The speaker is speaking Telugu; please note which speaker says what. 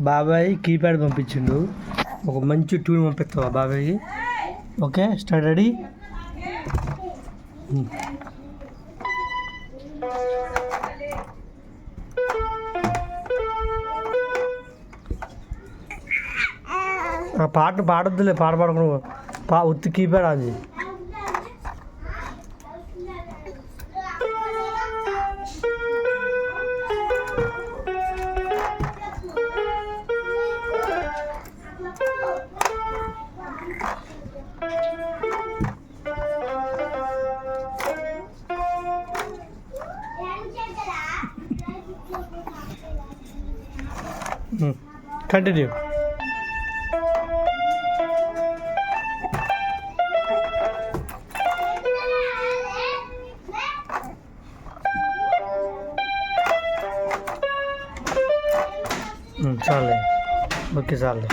Speaker 1: బాబాయ్ కీప్యాడ్ పంపించిండు. ఒక మంచి ట్యూన్ పంపిస్తావా బాబాయ్కి? Okay, start. రెడీ? పాట పాడొద్దులే, పాట పాడకుండా ఉత్తి కీప్యాడ్ అది. కంటిన్యూ. చాలే, ఓకే చాలే.